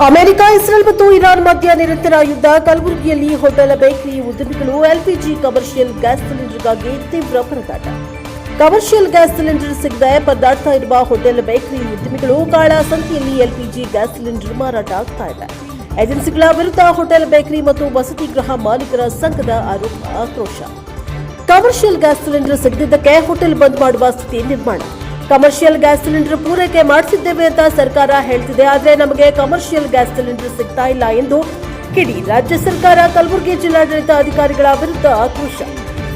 America, Israel ಮತ್ತು Iran ಮಧ್ಯ ನಿರಂತರ ಯುದ್ಧ. ಕಲಬುರಗಿಯಲ್ಲಿ ಹೋಟೆಲ್, ಬೇಕರಿ ಉದ್ಯಮಿಗಳು ಎಲ್ಪಿಜಿ ಕಮರ್ಷಿಯಲ್ ಗ್ಯಾಸ್ ಸಿಲಿಂಡರ್ಗಾಗಿ ತೀವ್ರ ಪರದಾಟ. ಕಮರ್ಷಿಯಲ್ ಗ್ಯಾಸ್ ಸಿಲಿಂಡರ್ ಸಿಗದೆ ಪರದಾಡ್ತಾ ಇರುವ ಹೋಟೆಲ್, ಬೇಕರಿ ಉದ್ಯಮಿಗಳು ಕಾಳಸಂತೆಯಲ್ಲಿ ಎಲ್ಪಿಜಿ ಗ್ಯಾಸ್ ಸಿಲಿಂಡರ್ ಮಾರಾಟ ಆಗ್ತಾ ಇದೆ. ಏಜೆನ್ಸಿಗಳ ವಿರುದ್ಧ ಹೋಟೆಲ್, ಬೇಕರಿ ಮತ್ತು ವಸತಿ ಗೃಹ ಮಾಲೀಕರ ಸಂಘದ ಆಕ್ರೋಶ. ಕಮರ್ಷಿಯಲ್ ಗ್ಯಾಸ್ ಸಿಲಿಂಡರ್ ಸಿಗದಿದ್ದಕ್ಕೆ ಹೋಟೆಲ್ ಬಂದ್ ಮಾಡುವ ಸ್ಥಿತಿ ನಿರ್ಮಾಣ. ಕಮರ್ಷಿಯಲ್ ಗ್ಯಾಸ್ ಸಿಲಿಂಡರ್ ಪೂರೈಕೆ ಮಾಡಿಸಿದ್ದೇವೆ ಅಂತ ಸರ್ಕಾರ ಹೇಳ್ತಿದೆ, ಆದರೆ ನಮಗೆ ಕಮರ್ಷಿಯಲ್ ಗ್ಯಾಸ್ ಸಿಲಿಂಡರ್ ಸಿಗ್ತಾ ಇಲ್ಲ ಎಂದು ಕಿಡಿ. ರಾಜ್ಯ ಸರ್ಕಾರ ಕಲಬುರಗಿ ಜಿಲ್ಲಾಡಳಿತ ಅಧಿಕಾರಿಗಳ ವಿರುದ್ಧ ಆಕ್ರೋಶ.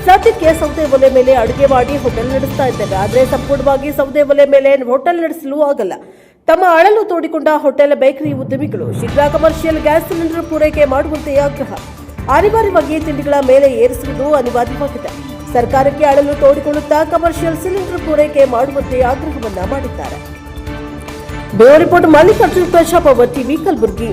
ಸದ್ಯಕ್ಕೆ ಸೌದೆ ಒಲೆ ಮೇಲೆ ಅಡುಗೆ ಮಾಡಿ ಹೋಟೆಲ್ ನಡೆಸ್ತಾ ಇದ್ದೇವೆ, ಆದರೆ ಸಂಪೂರ್ಣವಾಗಿ ಸೌದೆ ಒಲೆ ಮೇಲೆ ಹೋಟೆಲ್ ನಡೆಸಲು ಆಗಲ್ಲ. ತಮ್ಮ ಅಳಲು ತೋಡಿಕೊಂಡ ಹೋಟೆಲ್, ಬೇಕರಿ ಉದ್ಯಮಿಗಳು ಶೀಘ್ರ ಕಮರ್ಷಿಯಲ್ ಗ್ಯಾಸ್ ಸಿಲಿಂಡರ್ ಪೂರೈಕೆ ಮಾಡುವಂತೆ ಆಗ್ರಹ. ಅನಿವಾರ್ಯವಾಗಿ ತಿಂಡಿಗಳ ಮೇಲೆ ಏರಿಸುವುದು ಅನಿವಾರ್ಯವಾಗಿದೆ. ಸರ್ಕಾರಕ್ಕೆ ಅಳಲು ತೋಡಿಕೊಳ್ಳುತ್ತಾ ಕಮರ್ಷಿಯಲ್ ಸಿಲಿಂಡರ್ ಪೂರೈಕೆ ಮಾಡುವಂತೆ ಆಗ್ರಹವನ್ನ ಮಾಡಿದ್ದಾರೆ. ಬ್ಯೂರೋ ರಿಪೋರ್ಟ್ ಮಲ್ಲಿಕಾರ್ಜುನ್ ಪ್ರಶಾಪ್, ಪವರ್ ಟಿವಿ, ಕಲಬುರಗಿ.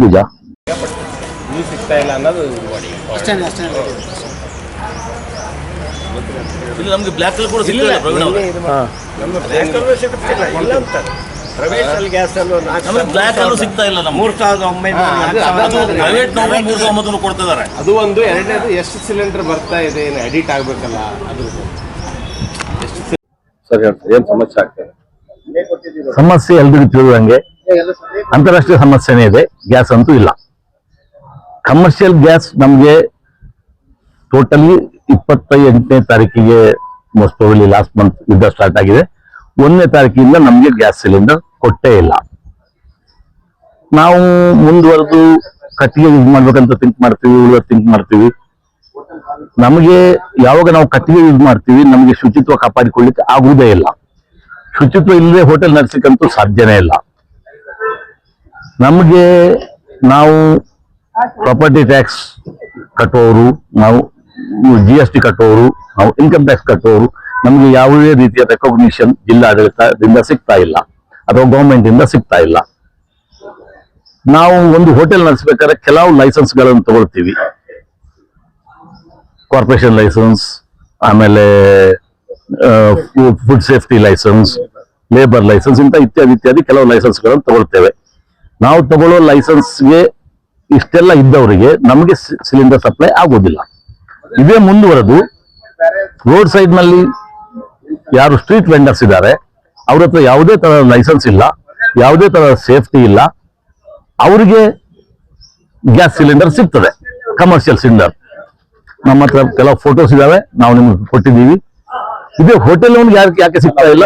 ಪೂಜಾ ಸಿಗ್ತಾ ಇಲ್ಲ ಅನ್ನೋದು ನಮ್ಗೆ ಬ್ಲ್ಯಾಕ್ ಕೂಡ ಸಿಗಲಿಲ್ಲ. ಪ್ರೈವೇಟ್ ಗ್ಯಾಸ್ ಬ್ಲ್ಯಾಕ್ ಅಲ್ಲೂ ಸಿಗ್ತಾ ಇಲ್ಲ. 3,900 ಪ್ರೈವೇಟ್ 3,900 ಕೊಡ್ತಿದ್ದಾರೆ. ಅದು ಒಂದು. ಎರಡನೇದು ಎಷ್ಟು ಸಿಲಿಂಡರ್ ಬರ್ತಾ ಇದೆ, ಏನು ಎಡಿಟ್ ಆಗ್ಬೇಕಲ್ಲ, ಅದು ಸರಿ. ಏನ್ ಸಮಸ್ಯೆ ಆಗ್ತದೆ? ಸಮಸ್ಯೆ ಎಲ್ರಿಗೂ ತಿಳಿದಂಗೆ ಅಂತಾರಾಷ್ಟ್ರೀಯ ಸಮಸ್ಯೆನೇ ಇದೆ. ಗ್ಯಾಸ್ ಅಂತೂ ಇಲ್ಲ. ಕಮರ್ಷಿಯಲ್ ಗ್ಯಾಸ್ ನಮ್ಗೆ ಟೋಟಲಿ 28ನೇ ತಾರೀಕಿಗೆ ಮೋಸ್ಟ್ ಪ್ರಾಬಬ್ಲಿ ಲಾಸ್ಟ್ ಮಂತ್ ಯುದ್ಧ ಸ್ಟಾರ್ಟ್ ಆಗಿದೆ. 1ನೇ ತಾರೀಕಿಂದ ನಮ್ಗೆ ಗ್ಯಾಸ್ ಸಿಲಿಂಡರ್ ಕೊಟ್ಟೇ ಇಲ್ಲ. ನಾವು ಮುಂದುವರೆದು ಕಟ್ಟಿಗೆ ಯೂಸ್ ಮಾಡ್ಬೇಕಂತ ಥಿಂಕ್ ಮಾಡ್ತೀವಿ. ನಮಗೆ ಯಾವಾಗ ನಾವು ಕಟ್ಟಿಗೆ ಯೂಸ್ ಮಾಡ್ತೀವಿ, ನಮಗೆ ಶುಚಿತ್ವ ಕಾಪಾಡಿಕೊಳ್ಳಿಕ್ಕೆ ಆಗುವುದೇ ಇಲ್ಲ. ಶುಚಿತ್ವ ಇಲ್ಲದೆ ಹೋಟೆಲ್ ನಡೆಸಲಿಕ್ಕಂತೂ ಸಾಧ್ಯನೇ ಇಲ್ಲ. ನಮಗೆ ನಾವು ಪ್ರಾಪರ್ಟಿ ಟ್ಯಾಕ್ಸ್ ಕಟ್ಟುವವರು, ನಾವು GST ಕಟ್ಟುವವರು, ನಾವು ಇನ್ಕಮ್ ಟ್ಯಾಕ್ಸ್ ಕಟ್ಟುವವರು, ನಮಗೆ ಯಾವುದೇ ರೀತಿಯ ರೆಕಗ್ನಿಷನ್ ಜಿಲ್ಲಾಡಳಿತದಿಂದ ಸಿಗ್ತಾ ಇಲ್ಲ ಅಥವಾ ಗೌರ್ಮೆಂಟ್ ಇಂದ ಸಿಗ್ತಾ ಇಲ್ಲ. ನಾವು ಒಂದು ಹೋಟೆಲ್ ನಡೆಸಬೇಕಾದ್ರೆ ಕೆಲವು ಲೈಸೆನ್ಸ್ಗಳನ್ನು ತಗೊಳ್ತೀವಿ. ಕಾರ್ಪೊರೇಷನ್ ಲೈಸೆನ್ಸ್, ಆಮೇಲೆ food safety licence, labour licence, ಇಂಥ ಇತ್ಯಾದಿ ಕೆಲವು ಲೈಸೆನ್ಸ್ಗಳನ್ನು ತಗೊಳ್ತೇವೆ. ನಾವು ತಗೊಳ್ಳೋ ಲೈಸೆನ್ಸ್ಗೆ ಇಷ್ಟೆಲ್ಲ ಇದ್ದವರಿಗೆ ನಮಗೆ ಸಿಲಿಂಡರ್ ಸಪ್ಲೈ ಆಗೋದಿಲ್ಲ. ಇದೇ ಮುಂದುವರೆದು ರೋಡ್ ಸೈಡ್ ನಲ್ಲಿ ಯಾರು ಸ್ಟ್ರೀಟ್ ವೆಂಡರ್ಸ್ ಇದ್ದಾರೆ, ಅವ್ರ ಹತ್ರ ಯಾವುದೇ ತರಹದ ಲೈಸೆನ್ಸ್ ಇಲ್ಲ, ಯಾವುದೇ ತರಹದ ಸೇಫ್ಟಿ ಇಲ್ಲ, ಅವರಿಗೆ ಗ್ಯಾಸ್ ಸಿಲಿಂಡರ್ ಸಿಗ್ತದೆ, ಕಮರ್ಷಿಯಲ್ ಸಿಲಿಂಡರ್. ನಮ್ಮ ಹತ್ರ ಕೆಲವು ಫೋಟೋಸ್ ಇದಾವೆ, ನಾವು ನಿಮ್ಗೆ ಕೊಟ್ಟಿದ್ದೀವಿ. ಇದೇ ಹೋಟೆಲ್ ಯಾಕೆ ಸಿಗ್ತಾ ಇಲ್ಲ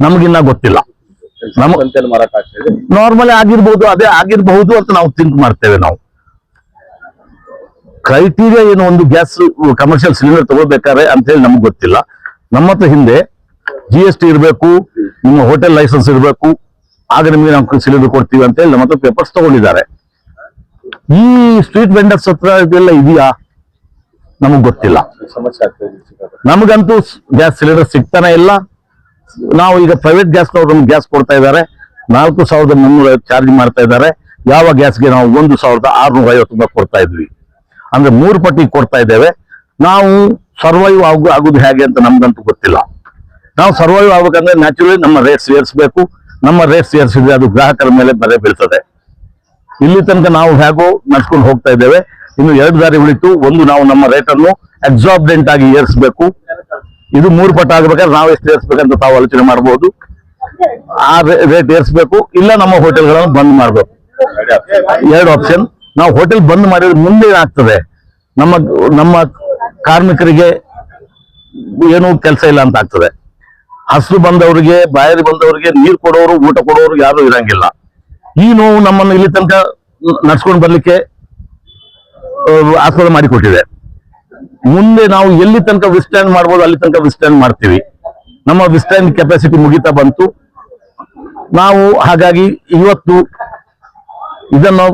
ನಮಗಿನ್ನ ಗೊತ್ತಿಲ್ಲ. ನಾರ್ಮಲ್ ಆಗಿರ್ಬಹುದು, ಅದೇ ಆಗಿರಬಹುದು ಅಂತ ನಾವು ಥಿಂಕ್ ಮಾಡ್ತೇವೆ. ನಾವು ಕ್ರೈಟೀರಿಯಾ ಏನು ಒಂದು ಗ್ಯಾಸ್ ಕಮರ್ಷಿಯಲ್ ಸಿಲಿಂಡರ್ ತಗೋಬೇಕಾದ್ರೆ ಅಂತ ಹೇಳಿ ನಮ್ಗೆ ಗೊತ್ತಿಲ್ಲ. ನಮ್ಮ ಹತ್ರ ಹಿಂದೆ GST ಇರಬೇಕು, ನಿಮ್ಮ ಹೋಟೆಲ್ ಲೈಸೆನ್ಸ್ ಇರಬೇಕು, ಆಗ ನಿಮಗೆ ನಾವು ಸಿಲಿಂಡರ್ ಕೊಡ್ತೀವಿ ಅಂತ ಹೇಳಿ ನಮ್ಮ ಹತ್ರ ಪೇಪರ್ಸ್ ತಗೊಂಡಿದ್ದಾರೆ. ಈ ಸ್ಟ್ರೀಟ್ ವೆಂಡರ್ಸ್ ಹತ್ರ ಇದೆಲ್ಲ ಇದೆಯಾ ನಮಗ್ ಗೊತ್ತಿಲ್ಲ. ನಮಗಂತೂ ಗ್ಯಾಸ್ ಸಿಲಿಂಡರ್ ಸಿಗ್ತಾನೆ ಇಲ್ಲ. ನಾವು ಈಗ ಪ್ರೈವೇಟ್ ಗ್ಯಾಸ್ನವ್ರು ನಮ್ಗೆ ಗ್ಯಾಸ್ ಕೊಡ್ತಾ ಇದ್ದಾರೆ, 4,350 ಚಾರ್ಜ್ ಮಾಡ್ತಾ ಇದ್ದಾರೆ. ಯಾವ ಗ್ಯಾಸ್ಗೆ ನಾವು 1,650 ಕೊಡ್ತಾ ಇದ್ವಿ, ಅಂದ್ರೆ 3 ಪಟ್ಟಿಗೆ ಕೊಡ್ತಾ ಇದ್ದೇವೆ. ನಾವು ಸರ್ವೈವ್ ಆಗುದು ಹೇಗೆ ಅಂತ ನಮ್ಗಂತೂ ಗೊತ್ತಿಲ್ಲ. ನಾವು ಸರ್ವೈವ್ ಆಗ್ಬೇಕಂದ್ರೆ ನ್ಯಾಚುರಲಿ ನಮ್ಮ ರೇಟ್ಸ್ ಏರಿಸಬೇಕು. ನಮ್ಮ ರೇಟ್ಸ್ ಏರಿಸಿದ್ರೆ ಅದು ಗ್ರಾಹಕರ ಮೇಲೆ ಬರೆ ಬೀಳ್ತದೆ. ಇಲ್ಲಿ ತನಕ ನಾವು ಹೇಗೋ ನಡ್ಸ್ಕೊಂಡು ಹೋಗ್ತಾ ಇದ್ದೇವೆ. ಇನ್ನು 2 ದಾರಿ ಉಳಿತು. ಒಂದು, ನಾವು ನಮ್ಮ ರೇಟ್ ಅನ್ನು ಎಕ್ಸಾಬ್ಡೆಂಟ್ ಆಗಿ ಏರಿಸಬೇಕು. ಇದು 3 ಪಟ್ಟು ಆಗ್ಬೇಕಾದ್ರೆ ನಾವು ಎಷ್ಟು ಏರಿಸಬೇಕಂತ ತಾವು ಆಲೋಚನೆ ಮಾಡಬಹುದು. ಆ ರೇಟ್ ಏರಿಸಬೇಕು, ಇಲ್ಲ ನಮ್ಮ ಹೋಟೆಲ್ಗಳನ್ನು ಬಂದ್ ಮಾಡಬೇಕು. 2 ಆಪ್ಷನ್. ನಾವು ಹೋಟೆಲ್ ಬಂದ್ ಮಾಡಿದ್ರೆ ಮುಂದೆ ಏನಾಗ್ತದೆ, ನಮ್ಮ ಕಾರ್ಮಿಕರಿಗೆ ಏನೂ ಕೆಲಸ ಇಲ್ಲ ಅಂತ ಆಗ್ತದೆ. ಹಸಿರು ಬಂದವರಿಗೆ, ಬಾಯರಿ ಬಂದವರಿಗೆ ನೀರು ಕೊಡೋರು, ಊಟ ಕೊಡೋರು ಯಾರು ಇರಂಗಿಲ್ಲ. ಈ ನೋವು ನಮ್ಮನ್ನು ಇಲ್ಲಿ ತನಕ ನಡ್ಸ್ಕೊಂಡು ಬರ್ಲಿಕ್ಕೆ ಆಸ್ಪದ ಮಾಡಿಕೊಟ್ಟಿದೆ. ಮುಂದೆ ನಾವು ಎಲ್ಲಿ ತನಕ ವಿಸ್ಟ್ಯಾಂಡ್ ಮಾಡ್ಬೋದು ಅಲ್ಲಿ ತನಕ ವಿಸ್ಟ್ಯಾಂಡ್ ಮಾಡ್ತೀವಿ. ನಮ್ಮ ವಿಸ್ಟ್ಯಾಂಡ್ ಕೆಪಾಸಿಟಿ ಮುಗಿತಾ ಬಂತು. ನಾವು ಹಾಗಾಗಿ ಇವತ್ತು ಇದನ್ನು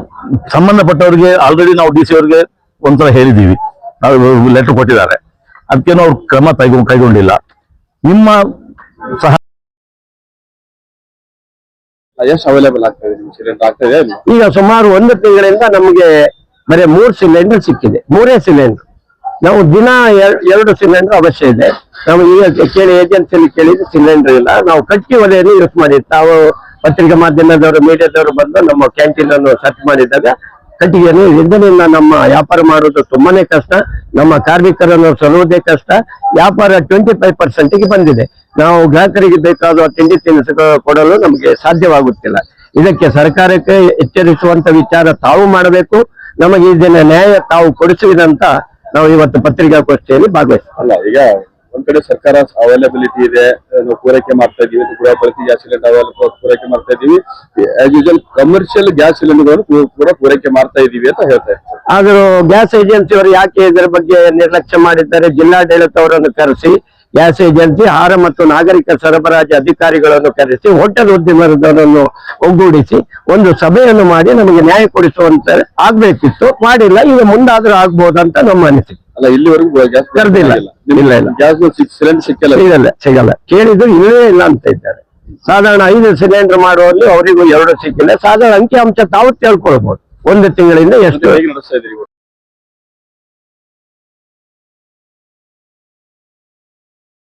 ಸಂಬಂಧಪಟ್ಟವರಿಗೆ ಆಲ್ರೆಡಿ ನಾವು DC ಅವರಿಗೆ ಒಂದ್ಸಲ ಹೇಳಿದ್ದೀವಿ, ಲೆಟರ್ ಕೊಟ್ಟಿದ್ದಾರೆ. ಅದಕ್ಕೇನೋ ಅವ್ರು ಕ್ರಮ ಕೈಗೊಂಡಿಲ್ಲ. ನಿಮ್ಮ ಸಹ ಎಷ್ಟು ಅವೈಲೇಬಲ್ ಆಗ್ತಾ ಇದೆ ಸಿಲಿಂಡರ್ ಆಗ್ತಾ ಇದೆ? ಈಗ ಸುಮಾರು 1 ತಿಂಗಳಿಂದ ನಮಗೆ ಬರೀ 3 ಸಿಲಿಂಡರ್ ಸಿಕ್ಕಿದೆ. 3 ಸಿಲಿಂಡರ್. ನಾವು ದಿನ 2 ಸಿಲಿಂಡರ್ ಅವಶ್ಯ ಇದೆ. ನಾವು ಈಗ ಕೇಳಿ ಏಜೆನ್ಸಿಯಲ್ಲಿ ಕೇಳಿದ್ರೆ ಸಿಲಿಂಡರ್ ಇಲ್ಲ. ನಾವು ಕಟ್ಟಿ ಒಲೆಯನ್ನು ಯೂಸ್ ಮಾಡಿದ್ದು. ತಾವು ಪತ್ರಿಕಾ ಮಾಧ್ಯಮದವರು ಮೀಡಿಯಾದವರು ಬಂದು ನಮ್ಮ ಕ್ಯಾಂಟೀನ್ ಅನ್ನು ಸರ್ಚ್ ಮಾಡಿದಾಗ ಕಟ್ಟಿಗೆಯನ್ನು ಇದರಿಂದ ನಮ್ಮ ವ್ಯಾಪಾರ ಮಾಡೋದು ತುಂಬಾನೇ ಕಷ್ಟ. ನಮ್ಮ ಕಾರ್ಮಿಕರನ್ನು ಸಲುವುದೇ ಕಷ್ಟ. ವ್ಯಾಪಾರ 25% ಬಂದಿದೆ. ನಾವು ಗ್ರಾಹಕರಿಗೆ ಬೇಕಾದ ತಿಂಡಿ ತಿನಿಸುಗಳು ಕೊಡಲು ನಮಗೆ ಸಾಧ್ಯವಾಗುತ್ತಿಲ್ಲ. ಇದಕ್ಕೆ ಸರ್ಕಾರಕ್ಕೆ ಎಚ್ಚರಿಸುವಂತ ವಿಚಾರ ತಾವು ಮಾಡಬೇಕು. ನಮಗೆ ಇದನ್ನ ನ್ಯಾಯ ತಾವು ಕೊಡಿಸುವುದಂತ ನಾವು ಇವತ್ತು ಪತ್ರಿಕಾಗೋಷ್ಠಿಯಲ್ಲಿ ಭಾಗವಹಿಸ್ತೀವಿ. ಅಲ್ಲ, ಈಗ ಒಂದ್ ಕಡೆ ಸರ್ಕಾರ ಅವೈಲಬಿಲಿಟಿ ಇದೆ, ನಾವು ಪೂರೈಕೆ ಮಾಡ್ತಾ ಇದೀವಿ, ಗೃಹ ಬಳಕೆ ಗ್ಯಾಸ್ ಸಿಲಿಂಡರ್ ಪೂರೈಕೆ ಮಾಡ್ತಾ ಇದೀವಿ. ಆಸ್ ಯೂಶುವಲ್ ಕಮರ್ಷಿಯಲ್ ಗ್ಯಾಸ್ ಸಿಲಿಂಡರ್ಗಳನ್ನು ಕೂಡ ಪೂರೈಕೆ ಮಾಡ್ತಾ ಇದೀವಿ ಅಂತ ಹೇಳ್ತಾರೆ. ಆದರೂ ಗ್ಯಾಸ್ ಏಜೆನ್ಸಿಯವರು ಯಾಕೆ ಇದರ ಬಗ್ಗೆ ನಿರ್ಲಕ್ಷ್ಯ ಮಾಡಿದ್ದಾರೆ? ಜಿಲ್ಲಾಡಳಿತವರನ್ನು ಕರೆಸಿ, ಗ್ಯಾಸ್ ಏಜೆನ್ಸಿ, ಆಹಾರ ಮತ್ತು ನಾಗರಿಕ ಸರಬರಾಜು ಅಧಿಕಾರಿಗಳನ್ನು ಕರೆಸಿ, ಹೋಟೆಲ್ ಉದ್ಯಮದವರನ್ನು ಒಗ್ಗೂಡಿಸಿ ಒಂದು ಸಭೆಯನ್ನು ಮಾಡಿ ನಮಗೆ ನ್ಯಾಯ ಕೊಡಿಸುವಂತ ಆಗ್ಬೇಕಿತ್ತು. ಮಾಡಿಲ್ಲ. ಈಗ ಮುಂದಾದ್ರೂ ಆಗ್ಬೋದಂತ ನಮ್ಮ ಅನಿಸಿಕೆ. ಅಲ್ಲ, ಇಲ್ಲಿವರೆಗೂ ಗ್ಯಾಸ್ ಕರೆದಿಲ್ಲ. ಇಲ್ಲ ಗ್ಯಾಸ್ ಸಿಲಿಂಡರ್ ಸಿಗಲ್ಲ. ಕೇಳಿದ್ರು ಇಲ್ಲೇ ಇಲ್ಲ ಅಂತ ಇದ್ದಾರೆ. ಸಾಧಾರಣ 5 ಸಿಲಿಂಡರ್ ಮಾಡುವಲ್ಲಿ ಅವರಿಗೂ 2 ಸಿಕ್ಕಿಲ್ಲ. ಸಾಧಾರಣ ಅಂಕಿ ಅಂಶ ತಾವು ತಿಳ್ಕೊಳ್ಬಹುದು. 1 ತಿಂಗಳಿಂದ ಎಷ್ಟು ಹೇಗೆ ನಡೆಸ್ತಾ ಇದ್ದೀರಿ?